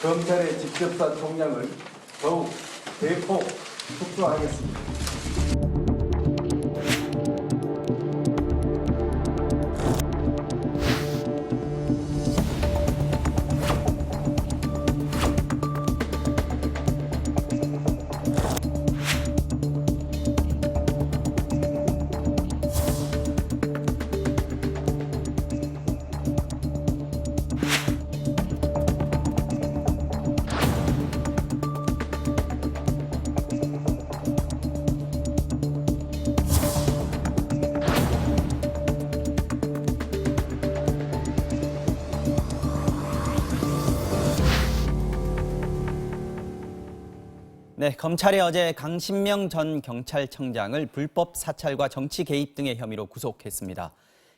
검찰의 직접사 총량을 더욱 대폭 축소하겠습니다. 네, 검찰이 어제 강신명 전 경찰청장을 불법 사찰과 정치 개입 등의 혐의로 구속했습니다.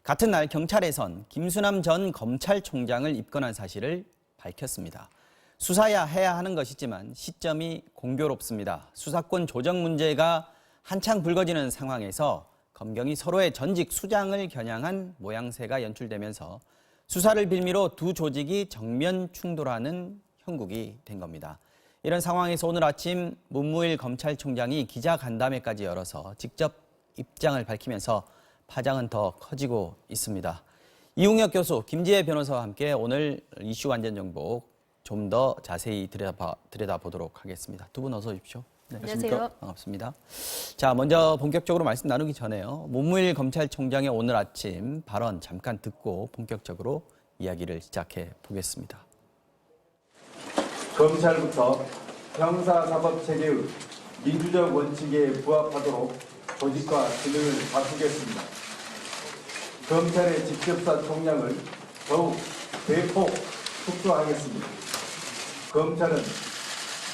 같은 날 경찰에선 김수남 전 검찰총장을 입건한 사실을 밝혔습니다. 수사야 해야 하는 것이지만 시점이 공교롭습니다. 수사권 조정 문제가 한창 불거지는 상황에서 검경이 서로의 전직 수장을 겨냥한 모양새가 연출되면서 수사를 빌미로 두 조직이 정면 충돌하는 형국이 된 겁니다. 이런 상황에서 오늘 아침 문무일 검찰총장이 기자간담회까지 열어서 직접 입장을 밝히면서 파장은 더 커지고 있습니다. 이웅혁 교수, 김지혜 변호사와 함께 오늘 이슈 관전 정보 좀 더 자세히 들여다보도록 하겠습니다. 두 분 어서 오십시오. 네, 안녕하세요. 반갑습니다. 자, 먼저 본격적으로 말씀 나누기 전에요. 문무일 검찰총장의 오늘 아침 발언 잠깐 듣고 본격적으로 이야기를 시작해 보겠습니다. 검찰부터 형사사법체계의 민주적 원칙에 부합하도록 조직과 기능을 바꾸겠습니다. 검찰의 직접사 총량을 더욱 대폭 축소하겠습니다. 검찰은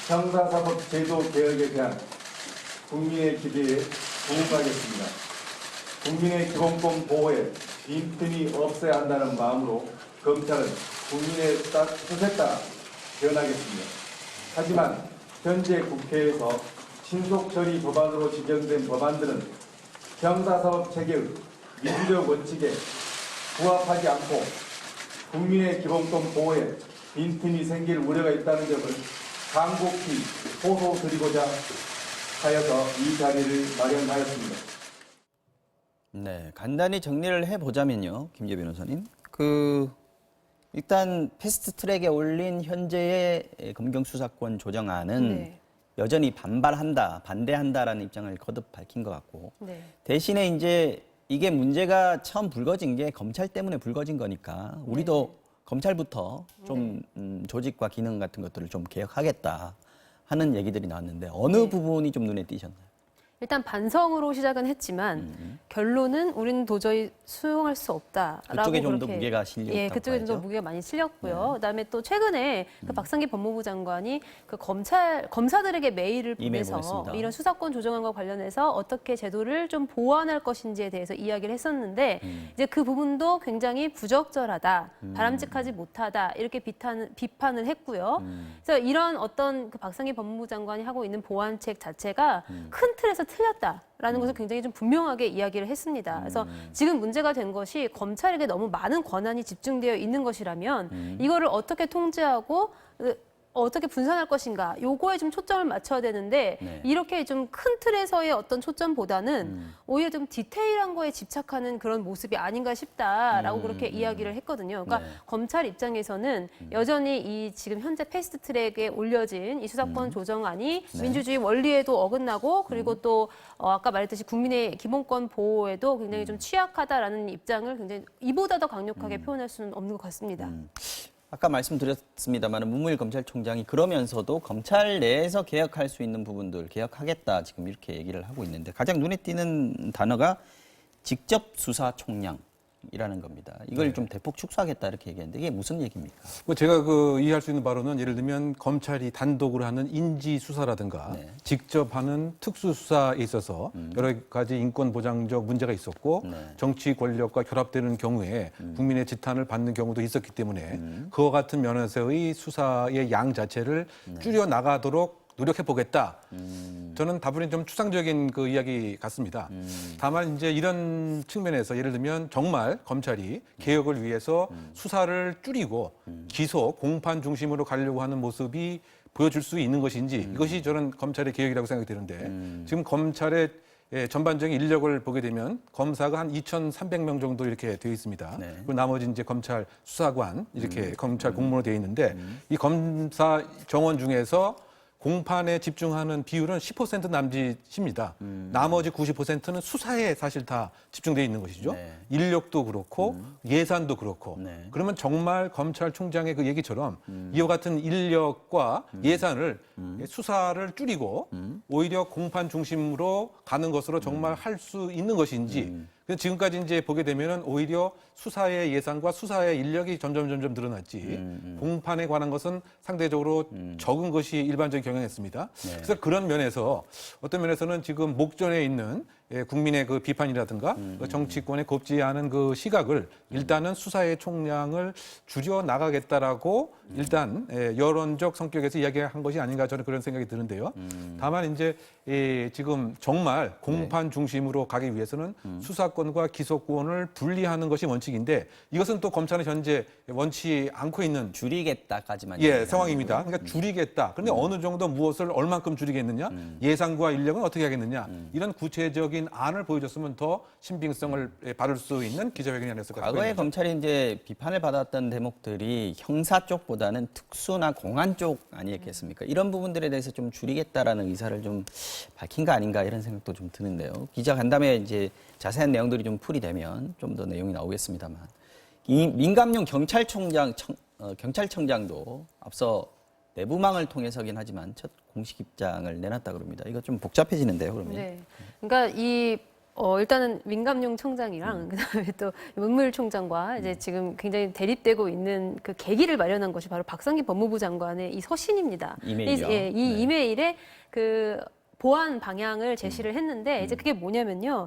형사사법제도 개혁에 대한 국민의 기대에 부응하겠습니다. 국민의 기본권 보호에 빈틈이 없어야 한다는 마음으로 검찰은 국민의 뜻에 따라 변하겠습니다. 하지만 현재 국회에서 신속 처리 법안으로 지정된 법안들은 형사사법 체계의 민주적 원칙에 부합하지 않고 국민의 기본권 보호에 빈틈이 생길 우려가 있다는 점을 간곡히 호소드리고자 하여서 이 자리를 마련하였습니다. 네, 간단히 정리를 해보자면요, 김재 변호사님. 일단 패스트트랙에 올린 현재의 검경 수사권 조정안은 네. 여전히 반대한다라는 입장을 거듭 밝힌 것 같고, 네. 대신에 이제 이게 문제가 처음 불거진 게 검찰 때문에 불거진 거니까 우리도 검찰부터 좀 조직과 기능 같은 것들을 좀 개혁하겠다 하는 얘기들이 나왔는데 어느 네. 부분이 좀 눈에 띄셨나요? 일단 반성으로 시작은 했지만 결론은 우리는 도저히 수용할 수 없다라고 그쪽에 좀 더 그렇게, 무게가 실렸다고 예, 그쪽에 좀 더 봐야죠. 무게가 많이 실렸고요. 그다음에 또 최근에 그 박상기 법무부 장관이 그 검사들에게 메일을 이메일 보내서 보냈습니다. 이런 수사권 조정안과 관련해서 어떻게 제도를 좀 보완할 것인지에 대해서 이야기를 했었는데 이제 그 부분도 굉장히 부적절하다, 바람직하지 못하다 이렇게 비판을 했고요. 그래서 이런 어떤 그 박상기 법무부 장관이 하고 있는 보완책 자체가 큰 틀에서 틀렸다라는 것을 굉장히 좀 분명하게 이야기를 했습니다. 그래서 지금 문제가 된 것이 검찰에게 너무 많은 권한이 집중되어 있는 것이라면 이거를 어떻게 통제하고 어떻게 분산할 것인가 요거에 좀 초점을 맞춰야 되는데 네. 이렇게 좀 큰 틀에서의 어떤 초점보다는 오히려 좀 디테일한 거에 집착하는 그런 모습이 아닌가 싶다라고 그렇게 이야기를 했거든요. 그러니까 네. 검찰 입장에서는 여전히 이 지금 현재 패스트트랙에 올려진 이 수사권 조정안이 네. 민주주의 원리에도 어긋나고 그리고 또 아까 말했듯이 국민의 기본권 보호에도 굉장히 좀 취약하다라는 입장을 굉장히 이보다 더 강력하게 표현할 수는 없는 것 같습니다. 아까 말씀드렸습니다만 문무일 검찰총장이 그러면서도 검찰 내에서 개혁할 수 있는 부분들 개혁하겠다 지금 이렇게 얘기를 하고 있는데 가장 눈에 띄는 단어가 직접 수사 총량이라는 겁니다. 이걸 좀 대폭 축소하겠다 이렇게 얘기했는데 이게 무슨 얘기입니까? 뭐 제가 이해할 수 있는 바로는 예를 들면 검찰이 단독으로 하는 인지 수사라든가 네. 직접 하는 특수 수사에 있어서 여러 가지 인권 보장적 문제가 있었고 네. 정치 권력과 결합되는 경우에 국민의 지탄을 받는 경우도 있었기 때문에 그와 같은 면에서의 수사의 양 자체를 줄여 나가도록 노력해 보겠다. 저는 다분히 좀 추상적인 그 이야기 같습니다. 다만 이제 이런 측면에서 예를 들면 정말 검찰이 개혁을 위해서 수사를 줄이고 기소, 공판 중심으로 가려고 하는 모습이 보여줄 수 있는 것인지 이것이 저는 검찰의 개혁이라고 생각이 드는데 지금 검찰의 전반적인 인력을 보게 되면 검사가 한 2,300명 정도 이렇게 되어 있습니다. 네. 그리고 나머지 이제 검찰 수사관 이렇게 검찰 공무원으로 되어 있는데 이 검사 정원 중에서 공판에 집중하는 비율은 10% 남짓입니다. 나머지 90%는 수사에 사실 다 집중되어 있는 것이죠. 네. 인력도 그렇고 예산도 그렇고. 네. 그러면 정말 검찰총장의 그 얘기처럼 이와 같은 인력과 예산을 수사를 줄이고 오히려 공판 중심으로 가는 것으로 정말 할 수 있는 것인지. 근데 지금까지 이제 보게 되면은 오히려 수사의 예산과 수사의 인력이 점점 늘어났지 공판에 관한 것은 상대적으로 적은 것이 일반적인 경향이었습니다. 네. 그래서 그런 면에서 어떤 면에서는 지금 목전에 있는 국민의 그 비판이라든가 그 정치권에 곱지 않은 그 시각을 일단은 수사의 총량을 줄여 나가겠다라고 일단 여론적 성격에서 이야기한 것이 아닌가 저는 그런 생각이 드는데요. 다만 이제 지금 정말 공판 중심으로 가기 위해서는 수사권과 기소권을 분리하는 것이 원칙인데 이것은 또 검찰은 현재 원치 않고 있는 줄이겠다까지만 상황입니다. 그러니까 줄이겠다. 그런데 어느 정도 무엇을 얼만큼 줄이겠느냐, 예산과 인력은 어떻게 하겠느냐 이런 구체적인 안을 보여줬으면 더 신빙성을 받을 수 있는 기자회견이 아니었을까 싶습니다. 과거에 검찰이 이제 비판을 받았던 대목들이 형사 쪽보다는 특수나 공안 쪽 아니겠습니까? 이런 부분들에 대해서 좀 줄이겠다라는 의사를 좀 밝힌 거 아닌가 이런 생각도 좀 드는데요. 기자 간담회 이제 자세한 내용들이 좀 풀이되면 좀 더 내용이 나오겠습니다만 이 민감용 경찰청장도 앞서 내부망을 통해서긴 하지만 첫 공식 입장을 내놨다 그럽니다. 이거 좀 복잡해지는데요, 그러면. 네. 그러니까 일단은 민감용 청장이랑 그다음에 또 문무일 총장과 이제 지금 굉장히 대립되고 있는 그 계기를 마련한 것이 바로 박상기 법무부 장관의 이 서신입니다. 이메일이요. 이 이메일에 그 보안 방향을 제시를 했는데 이제 그게 뭐냐면요.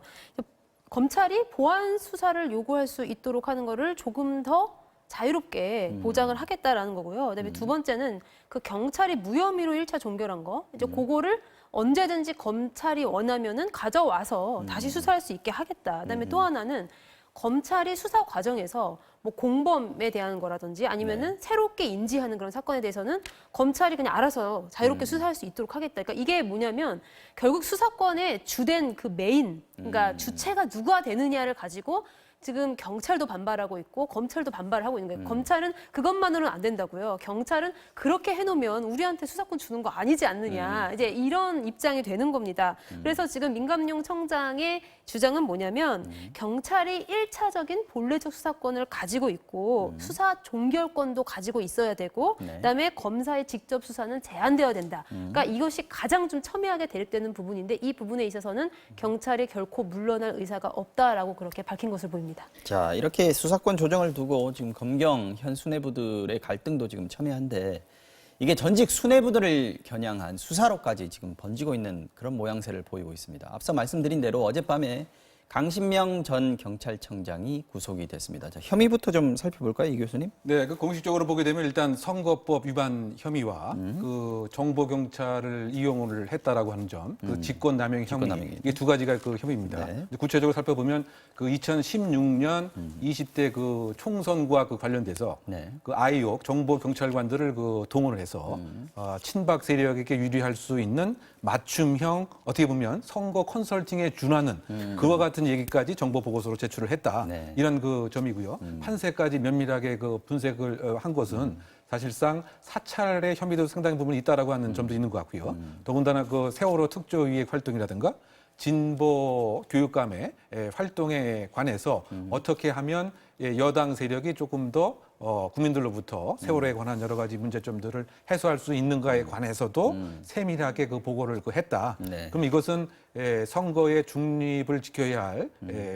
검찰이 보안 수사를 요구할 수 있도록 하는 거를 조금 더 자유롭게 보장을 하겠다라는 거고요. 그다음에 두 번째는 그 경찰이 무혐의로 1차 종결한 거 이제 그거를 언제든지 검찰이 원하면은 가져와서 다시 수사할 수 있게 하겠다. 그다음에 또 하나는 검찰이 수사 과정에서 뭐 공범에 대한 거라든지 아니면은 새롭게 인지하는 그런 사건에 대해서는 검찰이 그냥 알아서 자유롭게 수사할 수 있도록 하겠다. 그러니까 이게 뭐냐면 결국 수사권의 주된 그 메인, 그러니까 주체가 누가 되느냐를 가지고 지금 경찰도 반발하고 있고 검찰도 반발하고 있는 거예요. 검찰은 그것만으로는 안 된다고요. 경찰은 그렇게 해놓으면 우리한테 수사권 주는 거 아니지 않느냐. 이제 이런 입장이 되는 겁니다. 그래서 지금 민감용 청장의 주장은 뭐냐면 경찰이 1차적인 본래적 수사권을 가지고 있고 수사 종결권도 가지고 있어야 되고 그다음에 검사의 직접 수사는 제한되어야 된다. 그러니까 이것이 가장 좀 첨예하게 대립되는 부분인데 이 부분에 있어서는 경찰이 결코 물러날 의사가 없다라고 그렇게 밝힌 것을 보입니다. 자, 이렇게 수사권 조정을 두고 지금 검경 현 수뇌부들의 갈등도 지금 첨예한데 이게 전직 수뇌부들을 겨냥한 수사로까지 지금 번지고 있는 그런 모양새를 보이고 있습니다. 앞서 말씀드린 대로 어젯밤에 강신명 전 경찰청장이 구속이 됐습니다. 자, 혐의부터 좀 살펴볼까요, 이 교수님? 네, 그 공식적으로 보게 되면 일단 선거법 위반 혐의와 그 정보 경찰을 이용을 했다라고 하는 점, 그 직권남용 혐의 이게 두 가지가 그 혐의입니다. 네. 구체적으로 살펴보면 그 2016년 20대 그 총선과 그 관련돼서 그 아이옥 정보 경찰관들을 그 동원을 해서 친박 세력에게 유리할 수 있는 맞춤형 어떻게 보면 선거 컨설팅에 준하는 그와 같은 얘기까지 정보 보고서로 제출을 했다. 네. 이런 그 점이고요. 판세까지 면밀하게 그 분석을 한 것은 사실상 사찰의 혐의도 상당히 부분이 있다라고 하는 점도 있는 것 같고요. 더군다나 그 세월호 특조위의 활동이라든가 진보 교육감의 활동에 관해서 어떻게 하면 여당 세력이 조금 더 국민들로부터 세월호에 관한 여러 가지 문제점들을 해소할 수 있는가에 관해서도 세밀하게 그 보고를 했다. 네. 그럼 이것은 선거의 중립을 지켜야 할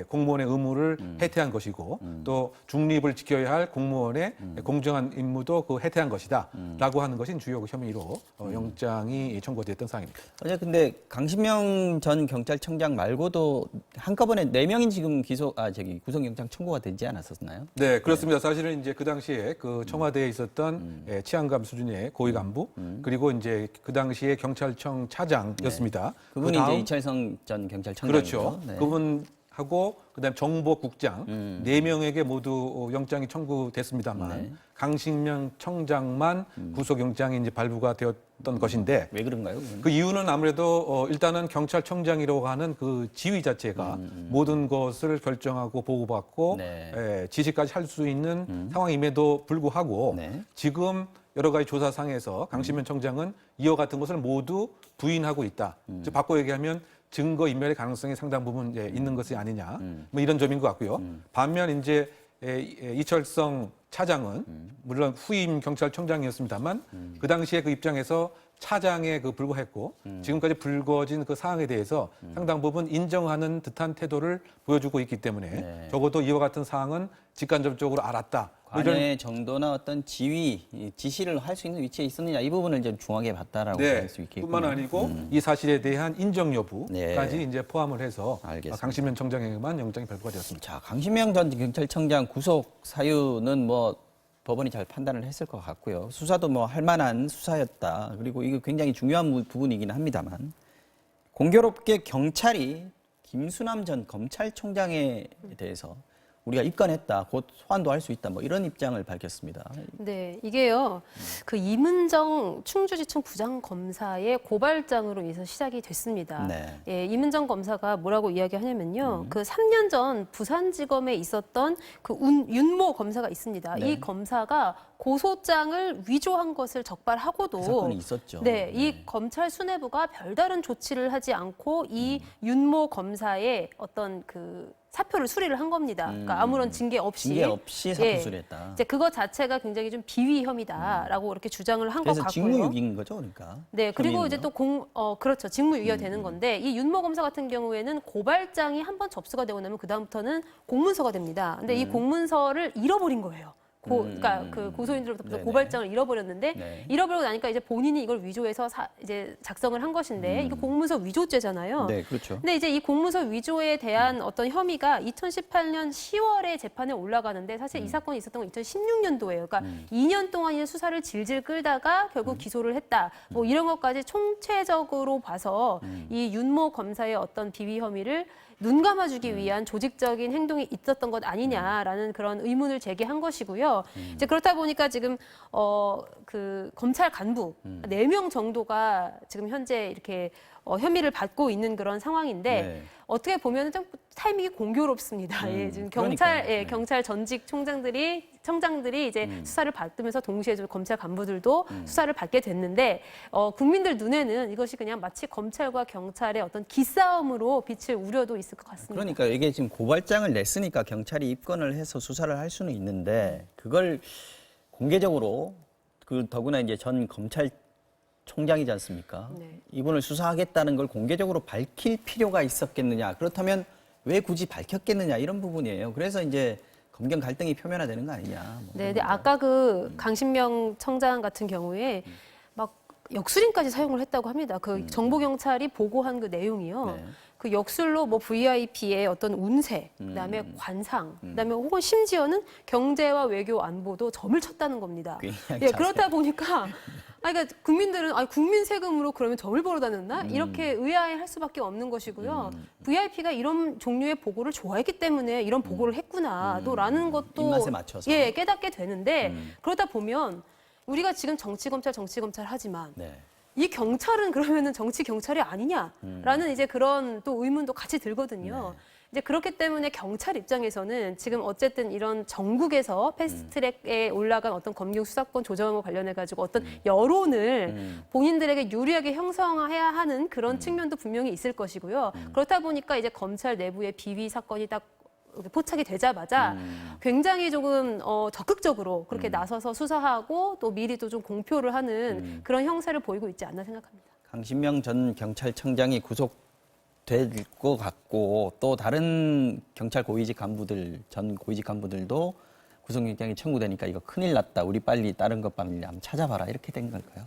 공무원의 의무를 해태한 것이고 또 중립을 지켜야 할 공무원의 공정한 임무도 그 해태한 것이다라고 하는 것이 주요 혐의로 영장이 청구됐던 사항입니다. 어제 근데 강신명 전 경찰청장 말고도 한꺼번에 4명이 지금 구속영장 청구가 되지 않았었나요? 네, 그렇습니다. 사실은 이제 그 당시에 그 청와대에 있었던 치안감 수준의 고위 간부 그리고 이제 그 당시에 경찰청 차장이었습니다. 그분이 그다음 이제 이철성 전 경찰청장이죠. 그렇죠. 네. 그분하고 그다음 정보국장 4명에게 모두 영장이 청구됐습니다만 강신명 청장만 구속영장이 이제 발부가 되었던 것인데 왜 그런가요? 그건? 그 이유는 아무래도 일단은 경찰청장이라고 하는 그 지위 자체가 모든 것을 결정하고 보고받고 지시까지 할 수 있는 상황임에도 불구하고 네. 지금 여러 가지 조사상에서 강신명 청장은 이와 같은 것을 모두 부인하고 있다. 즉 바꿔 얘기하면 증거 인멸의 가능성이 상당 부분 있는 것이 아니냐. 뭐 이런 점인 것 같고요. 반면 이제 이철성 차장은 물론 후임 경찰청장이었습니다만 그 당시에 그 입장에서 차장에 불과했고 지금까지 불거진 그 사항에 대해서 상당 부분 인정하는 듯한 태도를 보여주고 있기 때문에 적어도 이와 같은 사항은 직간접적으로 알았다. 관여의 정도나 어떤 지위, 지시를 할 수 있는 위치에 있었느냐 이 부분을 이제 중하게 봤다라고 할 수 있겠군요. 뿐만 아니고 이 사실에 대한 인정 여부까지 네. 이제 포함을 해서 알겠습니다. 강신명 청장에게만 영장이 발부가 되었습니다. 자, 강신명 전 경찰청장 구속 사유는 뭐 법원이 잘 판단을 했을 것 같고요. 수사도 뭐 할 만한 수사였다. 그리고 이거 굉장히 중요한 부분이긴 합니다만 공교롭게 경찰이 김수남 전 검찰총장에 대해서 우리가 입건했다, 곧 소환도 할 수 있다, 뭐 이런 입장을 밝혔습니다. 네, 이게요. 그 이문정 충주지청 부장검사의 고발장으로 인해서 시작이 됐습니다. 네. 예, 이문정 검사가 뭐라고 이야기하냐면요. 그 3년 전 부산지검에 있었던 그 윤모 검사가 있습니다. 네. 이 검사가 고소장을 위조한 것을 적발하고도 그 사건이 있었죠. 네, 이 검찰 수뇌부가 별다른 조치를 하지 않고 이 윤모 검사의 어떤 그 사표를 수리를 한 겁니다. 그러니까 아무런 징계 없이 사표 예, 수리했다. 이제 그거 자체가 굉장히 좀 비위 혐의다라고 이렇게 주장을 한 것 그래서 같고요. 직무유기인 거죠, 그러니까. 네, 그리고 혐의는요? 이제 또 그렇죠. 직무유기가 되는 건데 이 윤모 검사 같은 경우에는 고발장이 한 번 접수가 되고 나면 그 다음부터는 공문서가 됩니다. 근데 이 공문서를 잃어버린 거예요. 그러니까 그 고소인들로부터 네네. 고발장을 잃어버렸는데 네. 잃어버리고 나니까 이제 본인이 이걸 위조해서 이제 작성을 한 것인데 이거 공문서 위조죄잖아요. 네, 그렇죠. 근데 이제 이 공문서 위조에 대한 어떤 혐의가 2018년 10월에 재판에 올라가는데 사실 이 사건이 있었던 건 2016년도예요. 그러니까 2년 동안의 수사를 질질 끌다가 결국 기소를 했다. 뭐 이런 것까지 총체적으로 봐서 이 윤모 검사의 어떤 비위 혐의를 눈 감아주기 위한 조직적인 행동이 있었던 것 아니냐라는 그런 의문을 제기한 것이고요. 이제 그렇다 보니까 지금 그 검찰 간부 4명 정도가 지금 현재 이렇게 혐의를 받고 있는 그런 상황인데 네. 어떻게 보면 좀 타이밍이 공교롭습니다. 예, 지금 그러니까요. 경찰 전직 청장들이 이제 수사를 받으면서 동시에 좀 검찰 간부들도 수사를 받게 됐는데 국민들 눈에는 이것이 그냥 마치 검찰과 경찰의 어떤 기싸움으로 비칠 우려도 있을 것 같습니다. 그러니까 이게 지금 고발장을 냈으니까 경찰이 입건을 해서 수사를 할 수는 있는데 그걸 공개적으로 더구나 이제 전 검찰총장이지 않습니까? 네. 이분을 수사하겠다는 걸 공개적으로 밝힐 필요가 있었겠느냐? 그렇다면 왜 굳이 밝혔겠느냐? 이런 부분이에요. 그래서 이제 검경 갈등이 표면화되는 거 아니냐? 뭐 네, 근데 아까 그 강신명 청장 같은 경우에 막 역술인까지 사용을 했다고 합니다. 그 정보 경찰이 보고한 그 내용이요. 네. 그 역술로 뭐 VIP의 어떤 운세, 그다음에 관상, 그다음에 혹은 심지어는 경제와 외교 안보도 점을 쳤다는 겁니다. 굉장히 예, 그렇다 보니까 그러니까 국민들은 국민 세금으로 그러면 점을 보러 다녔나? 이렇게 의아해할 수밖에 없는 것이고요. VIP가 이런 종류의 보고를 좋아했기 때문에 이런 보고를 했구나, 또라는 것도 입맛에 맞춰서. 예, 깨닫게 되는데 그러다 보면 우리가 지금 정치 검찰 하지만 네. 이 경찰은 그러면은 정치 경찰이 아니냐라는 이제 그런 또 의문도 같이 들거든요. 이제 그렇기 때문에 경찰 입장에서는 지금 어쨌든 이런 전국에서 패스트트랙에 올라간 어떤 검경 수사권 조정과 관련해 가지고 어떤 여론을 본인들에게 유리하게 형성해야 하는 그런 측면도 분명히 있을 것이고요. 그렇다 보니까 이제 검찰 내부의 비위 사건이 딱 포착이 되자마자 굉장히 조금 적극적으로 그렇게 나서서 수사하고 또 미리 또 좀 공표를 하는 그런 형세를 보이고 있지 않나 생각합니다. 강신명 전 경찰청장이 구속 될 것 같고 또 다른 경찰 고위직 간부들 전 고위직 간부들도 구속영장이 청구되니까 이거 큰일 났다. 우리 빨리 다른 것 빨리 한번 찾아봐라. 이렇게 된 걸까요?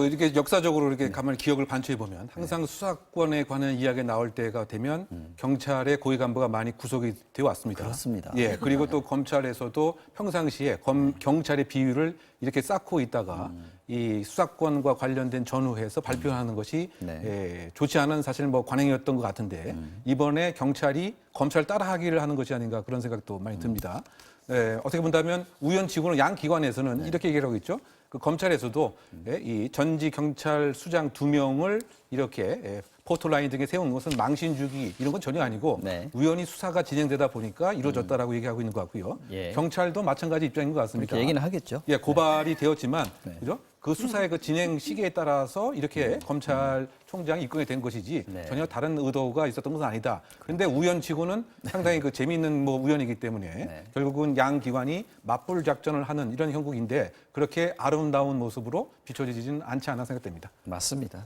이렇게 역사적으로 이렇게 가만히 기억을 반추해 보면 항상 수사권에 관한 이야기가 나올 때가 되면 경찰의 고위 간부가 많이 구속이 되어 왔습니다. 그렇습니다. 예, 그리고 또 검찰에서도 평상시에 경찰의 비율을 이렇게 쌓고 있다가 이 수사권과 관련된 전후에서 발표하는 것이 네. 예, 좋지 않은 사실 뭐 관행이었던 것 같은데 이번에 경찰이 검찰 따라하기를 하는 것이 아닌가 그런 생각도 많이 듭니다. 예, 어떻게 본다면 우연치고는 양 기관에서는 이렇게 얘기를 하고 있죠. 그 검찰에서도 예, 이 전직 경찰 수장 2명을 이렇게 예, 포토라인 등에 세운 것은 망신 주기 이런 건 전혀 아니고 네. 우연히 수사가 진행되다 보니까 이루어졌다라고 얘기하고 있는 것 같고요. 예. 경찰도 마찬가지 입장인 것 같습니다. 그렇게 얘기는 하겠죠. 예, 고발이 되었지만 네. 그죠? 그 수사의 그 진행 시기에 따라서 이렇게 검찰총장이 입건이 된 것이지 네. 전혀 다른 의도가 있었던 것은 아니다. 그런데 우연치고는 상당히 그 재미있는 뭐 우연이기 때문에 네. 결국은 양 기관이 맞불 작전을 하는 이런 형국인데 그렇게 아름다운 모습으로 비춰지지는 않지 않아 생각됩니다. 맞습니다.